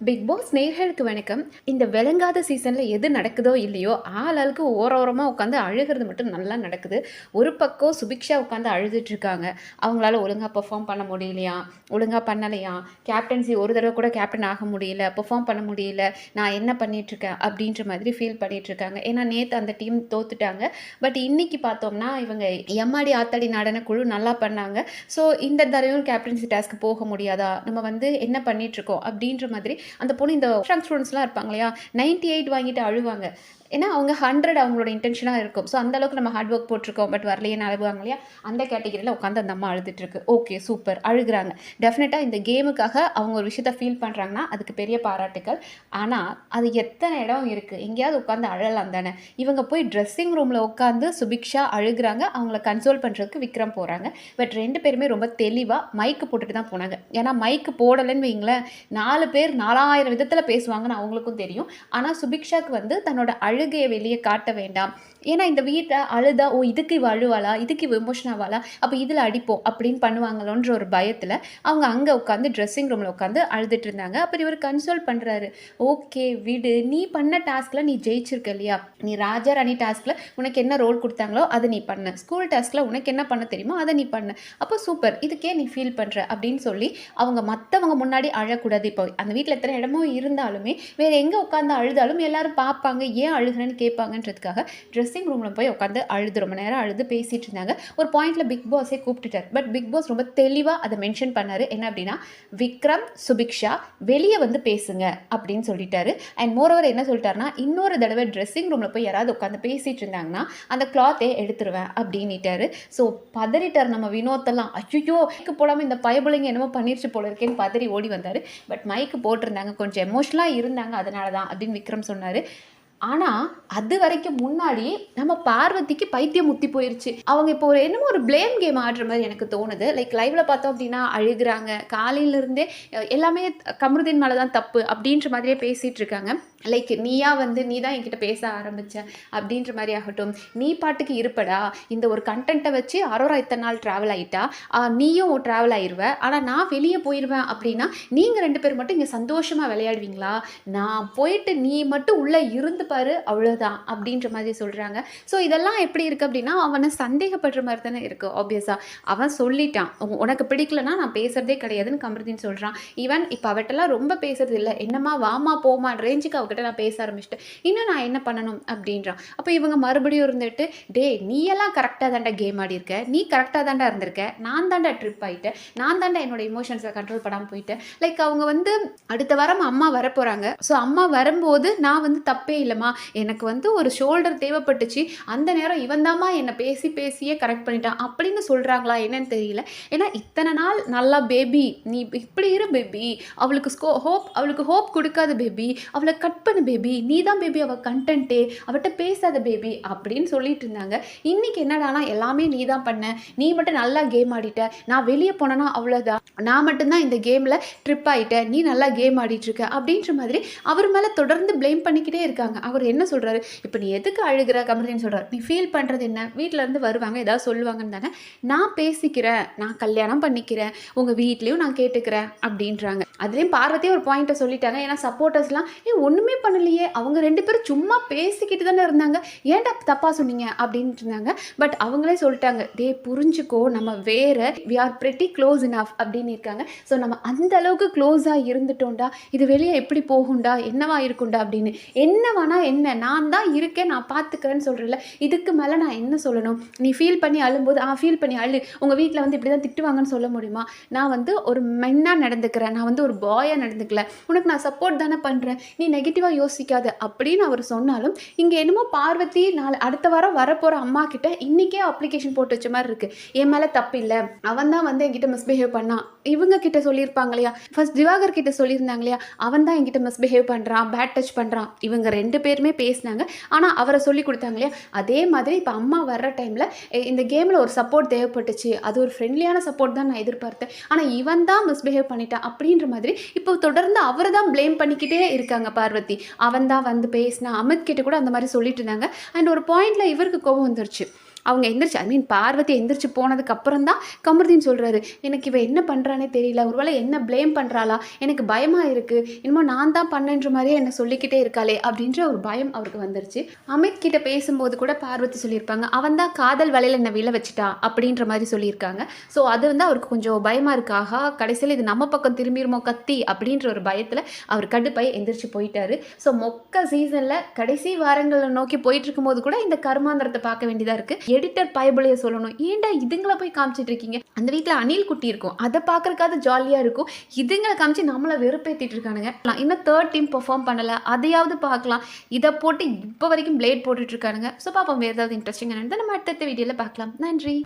Big pass நேயர்களுக்கு வணக்கம். இந்த விளங்காத சீசன்ல எது நடக்குதோ இல்லையோ, ஆளாளுக்கு ஓரமா உட்காந்து அழுகிறது மட்டும் நல்லா நடக்குது. ஒரு பக்கம் சுபிக்ஷா உட்காந்து அழுதுட்டு இருக்காங்க. அவங்களால ஒழுங்கா பெர்ஃபார்ம் பண்ண முடியலையாம், ஒழுங்கா பண்ணலையாம். கேப்டன்சி ஒரு தடவ கூட கேப்டன் ஆக முடியல, பெர்ஃபார்ம் பண்ண முடியல. நான் என்ன பண்ணிட்டுருக்கேன் அப்படின்ற மாதிரி ஃபீல் பண்ணிட்டுருக்காங்க. ஏன்னா நேத்து அந்த டீம் தோத்துட்டாங்க. பட் இன்னைக்கு பார்த்தோம்னா, இவங்க எம்மாடி ஆத்தாடி நாடன குழு நல்லா பண்ணாங்க. ஸோ இந்த தடவையும் கேப்டன்சி டாஸ்க்கு போக முடியாதா? நம்ம வந்து என்ன பண்ணிட்டுருக்கோம் அப்படின்ற மாதிரி அந்த பொண்ணு இந்த ஷாங் ஸ்டூடெண்ட்ஸ்லாம் இருப்பாங்க இல்லையா, 98 வாங்கிட்டு அழுவாங்க. ஏன்னா அவங்க 100 அவங்களோட இன்டென்ஷனாக இருக்கும். ஸோ அந்த அளவுக்கு நம்ம ஹார்ட் ஒர்க் போட்டிருக்கோம், பட் வரலையேன்னு அழுவாங்க இல்லையா, அந்த கேட்டகிரியில் உட்காந்து அந்த அம்மா அழுதுட்டு இருக்கு. ஓகே, சூப்பர், அழுகுறாங்க. டெஃபினட்டாக இந்த கேமுக்காக அவங்க ஒரு விஷயத்த ஃபீல் பண்ணுறாங்கன்னா அதுக்கு பெரிய பாராட்டுக்கள். ஆனால் அது எத்தனை இடம் இருக்குது, எங்கேயாவது உட்காந்து அழலாம் தானே. இவங்க போய் ட்ரெஸ்ஸிங் ரூமில் உட்காந்து சுபிக்ஷா அழுகுறாங்க, அவங்கள கன்சோல் பண்ணுறதுக்கு விக்ரம் போகிறாங்க. பட் 2 பேருமே ரொம்ப தெளிவாக மைக்கு போட்டுட்டு தான் போனாங்க. ஏன்னா மைக்கு போடலைன்னு வைங்களேன், 4 பேர் 4000 விதத்தில் பேசுவாங்கன்னு அவங்களுக்கும் தெரியும். ஆனால் சுபிக்ஷாக்கு வந்து தன்னோட அழுகையை வெளியே காட்ட வேண்டாம். ஏன்னா இந்த வீட்டில் அழுதா, ஓ இதுக்கு இவ அழுவாளா, இதுக்கு இவ எமோஷன் ஆவாளா, அப்போ இதில் அடிப்போம் அப்படின்னு பண்ணுவாங்களோன்ற ஒரு பயத்தில் அவங்க அங்கே உட்காந்து ட்ரெஸ்ஸிங் ரூமில் உட்காந்து அழுதுட்டு இருந்தாங்க. அப்புறம் இவர் கன்சோல் பண்ணுறாரு. ஓகே விடு, நீ பண்ண டாஸ்கில் நீ ஜெயிச்சிருக்க இல்லையா, நீ ராஜா ராணி டாஸ்கில் உனக்கு என்ன ரோல் கொடுத்தாங்களோ அதை நீ பண்ண, ஸ்கூல் டாஸ்கில் உனக்கு என்ன பண்ண தெரியுமோ அதை நீ பண்ண, அப்போ சூப்பர், இதுக்கே நீ ஃபீல் பண்ணுற அப்படின்னு சொல்லி அவங்க மற்றவங்க முன்னாடி அழக்கூடாது. இப்போ அந்த வீட்டில் எத்தனை இடமும் இருந்தாலுமே வேறு எங்கே உட்காந்து அழுதாலும் எல்லாரும் பார்ப்பாங்க, ஏன் அழுகிறேன்னு கேட்பாங்கன்றதுக்காக ட்ரெஸ்ஸிங் ரூமில் போய் உட்காந்து அழுது ரொம்ப நேரம் அழுது பேசிகிட்டு இருந்தாங்க. ஒரு பாயிண்டில் பிக் பாஸே கூப்பிட்டுட்டார். பட் பிக் பாஸ் ரொம்ப தெளிவாக அதை மென்ஷன் பண்ணார். என்ன அப்படின்னா, விக்ரம் சுபிக்ஷா வெளியே வந்து பேசுங்க அப்படின்னு சொல்லிட்டாரு. அண்ட் மோரோவர் என்ன சொல்லிட்டாருன்னா, இன்னொரு தடவை ட்ரெஸ்ஸிங் ரூமில் போய் யாராவது உட்காந்து பேசிகிட்டு இருந்தாங்கன்னா அந்த கிளாத்தே எடுத்துருவேன் அப்படின்னுட்டாரு. ஸோ பதறிட்டார் நம்ம வினோத்தெல்லாம். ஐயோ மைக்கு போடாமல் இந்த பயபுள்ளைங்க என்னமோ பண்ணிருச்சு போல இருக்கேன்னு பதறி ஓடி வந்தார். பட் மைக்கு போட்டிருந்தாங்க, கொஞ்சம் எமோஷனலாக இருந்தாங்க, அதனால தான் அப்படின்னு விக்ரம் சொன்னார். ஆனால் அது வரைக்கும் முன்னாடி நம்ம பார்வதிக்கு பைத்தியம் முத்தி போயிடுச்சு. அவங்க இப்போ ஒரு என்னமோ ஒரு ப்ளேம் கேம் ஆடுற மாதிரி எனக்கு தோணுது. லைக் லைவ்ல பார்த்தோம் அப்படின்னா அழுகுறாங்க, காலையிலேருந்தே எல்லாமே கமருதீன் மேலே தான் தப்பு அப்படின்ற மாதிரியே பேசிகிட்டு இருக்காங்க. லைக் நீயா வந்து நீ தான் என்கிட்ட பேச ஆரம்பிச்ச அப்படின்ற மாதிரி ஆகட்டும், நீ பாட்டுக்கு இருப்படா, இந்த ஒரு கண்டென்ட்டை வச்சு அரோரா இத்தனை நாள் ட்ராவல் ஆகிட்டா, நீயும் ட்ராவல் ஆயிடுவ, ஆனால் நான் வெளியே போயிடுவேன் அப்படின்னா நீங்கள் 2 பேர் மட்டும் இங்கே சந்தோஷமாக விளையாடுவீங்களா, நான் போயிட்டு நீ மட்டும் உள்ளே இருந்து பாரு அவ்வளோதான் அப்படின்ற மாதிரி சொல்கிறாங்க. ஸோ இதெல்லாம் எப்படி இருக்குது அப்படின்னா, அவனை சந்தேகப்படுற மாதிரி தானே இருக்குது. ஆப்வியஸாக அவன் சொல்லிட்டான், உனக்கு பிடிக்கலன்னா நான் பேசுகிறதே கிடையாதுன்னு கமருதீன் சொல்கிறான். ஈவன் இப்போ அவட்டெல்லாம் ரொம்ப பேசுறது இல்லை, என்னம்மா வாமா போமா ரேஞ்சுக்கு அவகிட்ட நான் பேச ஆரம்பிச்சிட்டேன், இன்னும் நான் என்ன பண்ணணும் அப்படின்றான். அப்போ இவங்க மறுபடியும் இருந்துட்டு, டே நீ எல்லாம் கரெக்டாக தாண்டா கேம் ஆடி இருக்க, நீ கரெக்டாக தாண்டா இருந்திருக்க, நான் தாண்டா ட்ரிப் ஆகிட்டேன், நான் தாண்டா என்னோட இமோஷன்ஸை கண்ட்ரோல் பண்ணாமல் போயிட்டேன். லைக் அவங்க வந்து அடுத்த வாரம் அம்மா வரப்போகிறாங்க. ஸோ அம்மா வரும்போது நான் வந்து தப்பே இல்லைம்மா, எனக்கு வந்து ஒரு ஷோல்டர் தேவைப்பட்டுச்சு, அந்த நேரம் இவன் தாம்மா என்னை பேசியே கரெக்ட் பண்ணிட்டான் அப்படின்னு சொல்கிறாங்களா என்னன்னு தெரியல. ஏன்னா இத்தனை நாள் நல்லா பேபி நீ இப்படி இரு பேபி, அவளுக்கு ஹோப் கொடுக்காத பேபி, அவளை கட் பண்ணு பேபி, நீ தான் பேபி அவள் கண்டென்ட்டே, அவட்ட பேசாத பேபி அப்படின்னு சொல்லிட்டு இருந்தாங்க. இன்னைக்கு என்னடானா எல்லாமே நீ தான் பண்ண, நீ மட்டும் நல்லா கேம் ஆடிட்ட, நான் வெளியே போனேன்னா அவ்வளோதான், நான் மட்டும்தான் இந்த கேமில் ட்ரிப் ஆகிட்டேன், நீ நல்லா கேம் ஆடிட்டு இருக்க அப்படின்ற மாதிரி அவர் மேலே தொடர்ந்து ப்ளேம் பண்ணிக்கிட்டே இருக்காங்க. அவர் என்ன சொல்கிறாரு, இப்போ நீ எதுக்கு அழுகிற கமருதீன் சொல்கிறார், நீ ஃபீல் பண்ணுறது என்ன, வீட்டிலேருந்து வருவாங்க ஏதாவது சொல்லுவாங்கன்னு தானே, நான் பேசிக்கிறேன், நான் கல்யாணம் பண்ணிக்கிறேன், உங்கள் வீட்லேயும் நான் கேட்டுக்கிறேன் அப்படின்றாங்க. அதுலேயும் பார்வதியே ஒரு பாயிண்ட்டை சொல்லிட்டாங்க. ஏன்னா சப்போர்ட்டர்ஸ்லாம் ஒன்றுமே பண்ணலையே, அவங்க 2 பேரும் சும்மா பேசிக்கிட்டு தானே இருந்தாங்க, ஏன்டா தப்பாக சொன்னீங்க அப்படின்ட்டு இருந்தாங்க. பட் அவங்களே சொல்லிட்டாங்க, டே புரிஞ்சுக்கோ, நம்ம வேற we are pretty close enough அப்படின்னு இருக்காங்க. ஸோ நம்ம அந்த அளவுக்கு க்ளோஸாக இருந்துட்டோம்டா, இது வெளியே எப்படி போகும்டா, என்னவா இருக்கும்டா அப்படின்னு. என்னவானா என்ன, நான் தான் இருக்கேன், நான் பார்த்துக்கிறேன்னு சொல்கிறேன்ல, இதுக்கு மேலே நான் என்ன சொல்லணும். நீ ஃபீல் பண்ணி அழும்போது ஃபீல் பண்ணி அழு, உங்கள் வீட்டில் வந்து இப்படி தான் திட்டுவாங்கன்னு சொல்ல முடியுமா. நான் வந்து ஒரு மென்னாக நடந்துக்கிறேன், நான் வந்து ஒரு பாயாக நடந்துக்கல, உனக்கு நான் சப்போர்ட் தானே பண்ணுறேன், நீ நெகட்டிவாக யோசிக்காத அப்படின்னு அவர் சொன்னாலும், இங்கே என்னமோ பார்வதி அடுத்த வாரம் வரப்போகிற அம்மா கிட்ட இன்றைக்கே அப்ளிகேஷன் போட்டு வச்ச மாதிரி இருக்குது. என் மேலே தப்பு இல்லை, அவன் தான் வந்து என்கிட்ட மிஸ்பிஹேவ் பண்ணான், இவங்க கிட்ட சொல்லியிருப்பாங்க இல்லையா, ஃபர்ஸ்ட் திவாகர் கிட்ட சொல்லியிருந்தாங்க இல்லையா, அவன் தான் என்கிட்ட மிஸ்பிஹேவ் பண்ணுறான், பேட் டச் பண்ணுறான், இவங்க 2 பேருமே பேசினாங்க. ஆனால் அவரை சொல்லி கொடுத்தாங்க இல்லையா, அதே மாதிரி இப்போ அம்மா வர்ற டைமில் இந்த கேமில் ஒரு சப்போர்ட் தேவைப்பட்டுச்சு, அது ஒரு ஃப்ரெண்ட்லியான சப்போர்ட் தான் நான் எதிர்பார்த்தேன், ஆனால் இவன் தான் மிஸ்பிஹேவ் பண்ணிட்டான் அப்படின்ற மாதிரி இப்போ தொடர்ந்து அவரை தான் ப்ளேம் பண்ணிக்கிட்டே இருக்காங்க பார்வதி. அவன் தான் வந்து பேசினா, அமித் கிட்ட கூட அந்த மாதிரி சொல்லிட்டு இருந்தாங்க. அண்ட் ஒரு பாயிண்டில் இவருக்கு கோபம் வந்துருச்சு, அவங்க எந்திரிச்சு பார்வதி எந்திரிச்சு போனதுக்கு அப்புறம் தான் கமருதீன் சொல்கிறாரு, எனக்கு இவ என்ன பண்ணுறானே தெரியல, ஒருவேளை என்ன ப்ளேம் பண்ணுறாளா, எனக்கு பயமாக இருக்குது, இன்னமும் நான் தான் பண்ணேன்ற மாதிரியே என்னை சொல்லிக்கிட்டே இருக்காளே அப்படின்ற ஒரு பயம் அவருக்கு வந்துருச்சு. அமித் கிட்ட பேசும்போது கூட பார்வதி சொல்லியிருப்பாங்க, அவன் தான் காதல் வலையில் என்னை விழ வச்சுட்டா அப்படின்ற மாதிரி சொல்லியிருக்காங்க. ஸோ அது அவருக்கு கொஞ்சம் பயமாக இருக்கு. ஆகா, கடைசியில் இது நம்ம பக்கம் திரும்பிடுமோ கத்தி அப்படின்ற ஒரு பயத்தில் அவர் கடுப்பாய் எந்திரிச்சு போயிட்டாரு. ஸோ மொக்க சீசனில் கடைசி வாரங்களை நோக்கி போயிட்டு இருக்கும்போது கூட இந்த கருமாந்திரத்தை பார்க்க வேண்டியதாக இருக்குது. எடிட்டர் பயபுலைய சொல்லணும், ஏன்டா இதுங்களை போய் காமிச்சிட்டு இருக்கீங்க, அந்த வீட்டில் அணில் குட்டி இருக்கும், அதை பார்க்கறக்காவது ஜாலியாக இருக்கும், இதுங்களை காமிச்சு நம்மளை வெறுப்பேற்றிட்டு இருக்கானுங்க. இன்னும் தேர்ட் டீம் பெர்ஃபார்ம் பண்ணலை, அதையாவது பார்க்கலாம். இதை போட்டு இப்போ வரைக்கும் பிளேட் போட்டுட்டு இருக்கானுங்க. ஸோ பார்ப்போம், வேறு ஏதாவது இன்ட்ரெஸ்டிங்காக நடந்தால் நம்ம அடுத்த வீடியோவில் பார்க்கலாம். நன்றி.